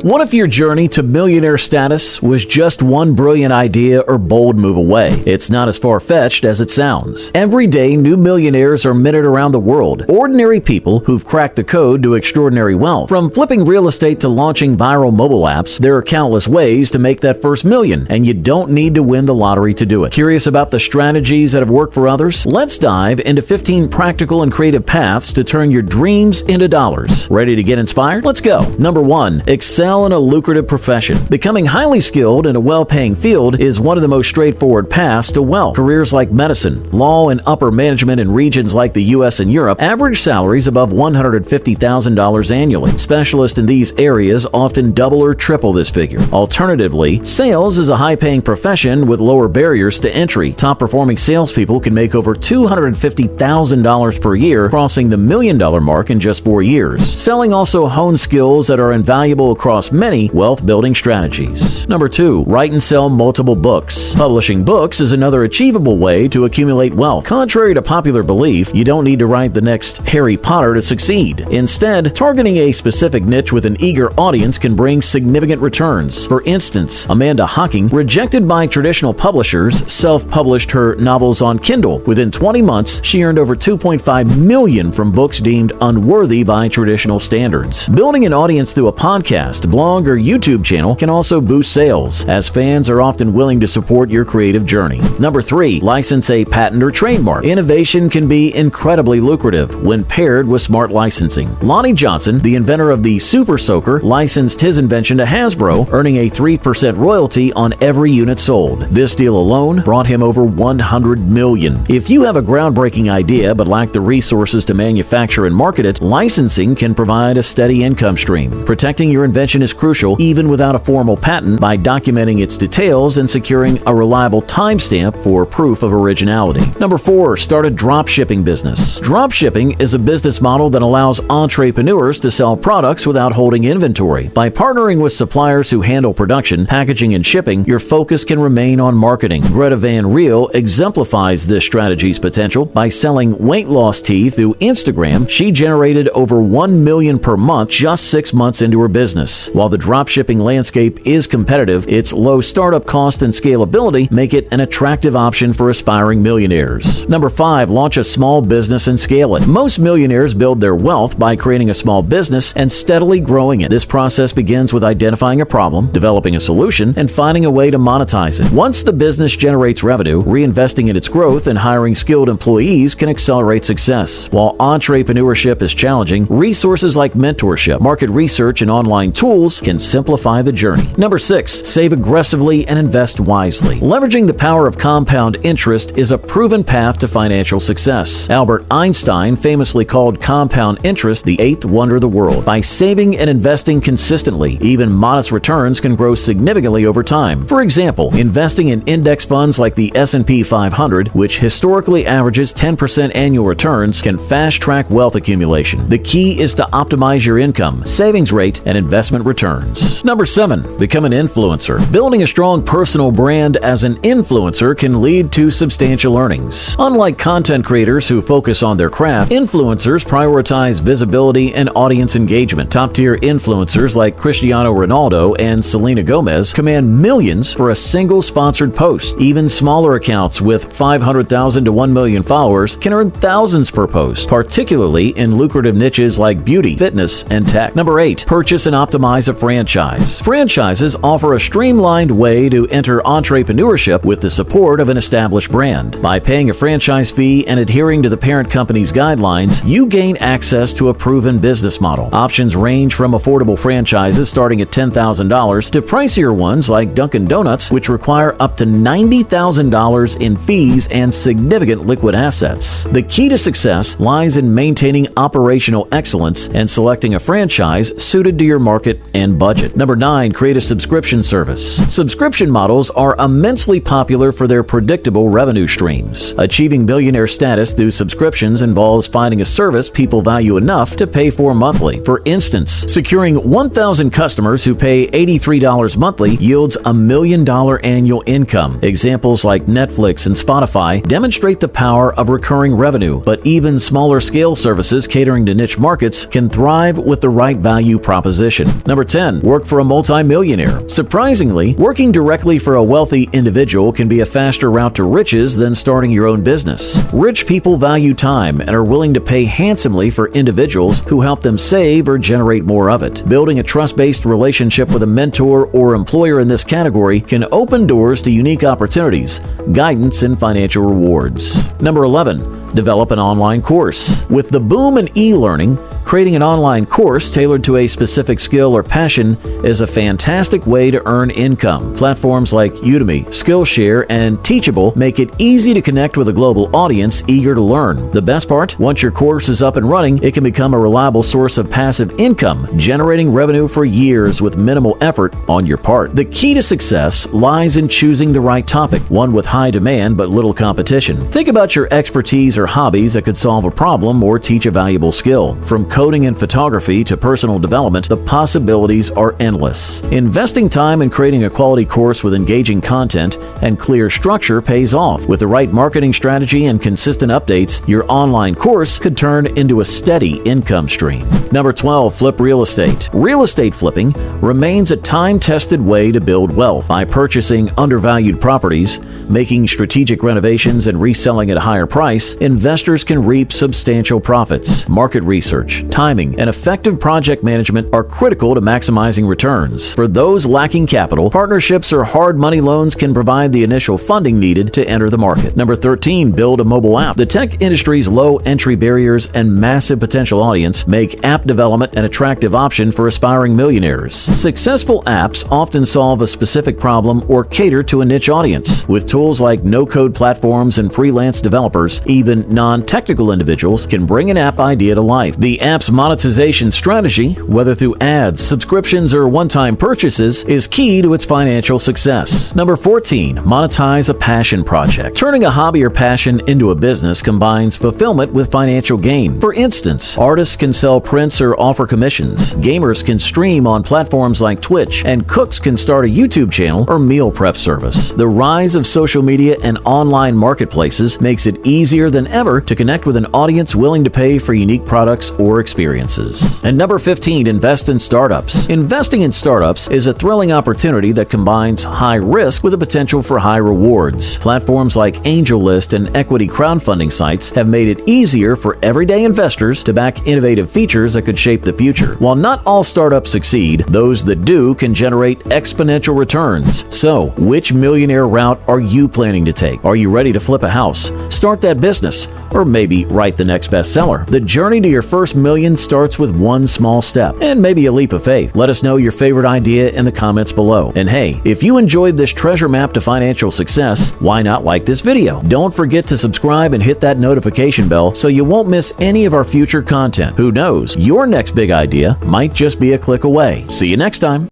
What if your journey to millionaire status was just one brilliant idea or bold move away? It's not as far-fetched as it sounds. Every day, new millionaires are minted around the world. Ordinary people who've cracked the code to extraordinary wealth. From flipping real estate to launching viral mobile apps, there are countless ways to make that first million, and you don't need to win the lottery to do it. Curious about the strategies that have worked for others? Let's dive into 15 practical and creative paths to turn your dreams into dollars. Ready to get inspired? Let's go. Number 1. Excel in a lucrative profession. Becoming highly skilled in a well-paying field is one of the most straightforward paths to wealth. Careers like medicine, law, and upper management in regions like the US and Europe average salaries above $150,000 annually. Specialists in these areas often double or triple this figure. Alternatively, sales is a high-paying profession with lower barriers to entry. Top-performing salespeople can make over $250,000 per year, crossing the $1 million mark in just 4 years. Selling also hones skills that are invaluable across many wealth-building strategies. Number 2. Write and sell multiple books. Publishing books is another achievable way to accumulate wealth. Contrary to popular belief, you don't need to write the next Harry Potter to succeed. Instead, targeting a specific niche with an eager audience can bring significant returns. For instance, Amanda Hocking, rejected by traditional publishers, self-published her novels on Kindle. Within 20 months, she earned over $2.5 million from books deemed unworthy by traditional standards. Building an audience through a podcast, blog, or YouTube channel can also boost sales, as fans are often willing to support your creative journey. Number 3. License a patent or trademark. Innovation can be incredibly lucrative when paired with smart licensing. Lonnie Johnson, the inventor of the Super Soaker, licensed his invention to Hasbro, earning a 3% royalty on every unit sold. This deal alone brought him over $100 million. If you have a groundbreaking idea but lack the resources to manufacture and market it, licensing can provide a steady income stream. Protecting your invention is crucial even without a formal patent by documenting its details and securing a reliable timestamp for proof of originality. Number 4. Start a dropshipping business. Dropshipping is a business model that allows entrepreneurs to sell products without holding inventory. By partnering with suppliers who handle production, packaging, and shipping, your focus can remain on marketing. Greta Van Riel exemplifies this strategy's potential by selling weight loss tea through Instagram. She generated over $1 million per month just 6 months into her business. While the dropshipping landscape is competitive, its low startup cost and scalability make it an attractive option for aspiring millionaires. Number 5. Launch a small business and scale it. Most millionaires build their wealth by creating a small business and steadily growing it. This process begins with identifying a problem, developing a solution, and finding a way to monetize it. Once the business generates revenue, reinvesting in its growth and hiring skilled employees can accelerate success. While entrepreneurship is challenging, resources like mentorship, market research, and online tools can simplify the journey. Number 6. Save aggressively and invest wisely. Leveraging the power of compound interest is a proven path to financial success. Albert Einstein famously called compound interest the eighth wonder of the world. By saving and investing consistently, even modest returns can grow significantly over time. For example, investing in index funds like the S&P 500, which historically averages 10% annual returns, can fast-track wealth accumulation. The key is to optimize your income, savings rate, and investment returns. Number 7. Become an influencer. Building a strong personal brand as an influencer can lead to substantial earnings. Unlike content creators who focus on their craft, influencers prioritize visibility and audience engagement. Top-tier influencers like Cristiano Ronaldo and Selena Gomez command millions for a single sponsored post. Even smaller accounts with 500,000 to 1 million followers can earn thousands per post, particularly in lucrative niches like beauty, fitness, and tech. Number 8. Purchase and optimize a franchise. Franchises offer a streamlined way to enter entrepreneurship with the support of an established brand. By paying a franchise fee and adhering to the parent company's guidelines, you gain access to a proven business model. Options range from affordable franchises starting at $10,000 to pricier ones like Dunkin' Donuts, which require up to $90,000 in fees and significant liquid assets. The key to success lies in maintaining operational excellence and selecting a franchise suited to your market and budget. Number 9. Create a subscription service. Subscription models are immensely popular for their predictable revenue streams. Achieving millionaire status through subscriptions involves finding a service people value enough to pay for monthly. For instance, securing 1,000 customers who pay $83 monthly yields $1 million annual income. Examples like Netflix and Spotify demonstrate the power of recurring revenue, but even smaller scale services catering to niche markets can thrive with the right value proposition. Number 10. Work for a multi-millionaire. Surprisingly, working directly for a wealthy individual can be a faster route to riches than starting your own business. Rich people value time and are willing to pay handsomely for individuals who help them save or generate more of it. Building a trust-based relationship with a mentor or employer in this category can open doors to unique opportunities, guidance, and financial rewards. Number 11. Develop an online course. With the boom in e-learning, creating an online course tailored to a specific skill or passion is a fantastic way to earn income. Platforms like Udemy, Skillshare, and Teachable make it easy to connect with a global audience eager to learn. The best part? Once your course is up and running, it can become a reliable source of passive income, generating revenue for years with minimal effort on your part. The key to success lies in choosing the right topic, one with high demand but little competition. Think about your expertise or hobbies that could solve a problem or teach a valuable skill. From coding and photography to personal development, the possibilities are endless. Investing time in creating a quality course with engaging content and clear structure pays off. With the right marketing strategy and consistent updates, your online course could turn into a steady income stream. Number 12. Flip real estate. Real estate flipping remains a time-tested way to build wealth. By purchasing undervalued properties, making strategic renovations, and reselling at a higher price, investors can reap substantial profits. Market research, timing, and effective project management are critical to maximizing returns. For those lacking capital, partnerships or hard money loans can provide the initial funding needed to enter the market. Number 13. Build a mobile app. The tech industry's low entry barriers and massive potential audience make app development an attractive option for aspiring millionaires. Successful apps often solve a specific problem or cater to a niche audience. With tools like no-code platforms and freelance developers, even non-technical individuals can bring an app idea to life. The app's monetization strategy, whether through ads, subscriptions, or one-time purchases, is key to its financial success. Number 14. Monetize a passion project. Turning a hobby or passion into a business combines fulfillment with financial gain. For instance, artists can sell prints or offer commissions, gamers can stream on platforms like Twitch, and cooks can start a YouTube channel or meal prep service. The rise of social media and online marketplaces makes it easier than ever to connect with an audience willing to pay for unique products or experiences. And number 15. Invest in startups. Investing in startups is a thrilling opportunity that combines high risk with the potential for high rewards. Platforms like AngelList and equity crowdfunding sites have made it easier for everyday investors to back innovative features that could shape the future. While not all startups succeed, those that do can generate exponential returns. So, which millionaire route are you planning to take? Are you ready to flip a house, start that business, or maybe write the next bestseller? The journey to your first million starts with one small step and maybe a leap of faith. Let us know your favorite idea in the comments below. And hey, if you enjoyed this treasure map to financial success, why not like this video? Don't forget to subscribe and hit that notification bell so you won't miss any of our future content. Who knows, your next big idea might just be a click away. See you next time.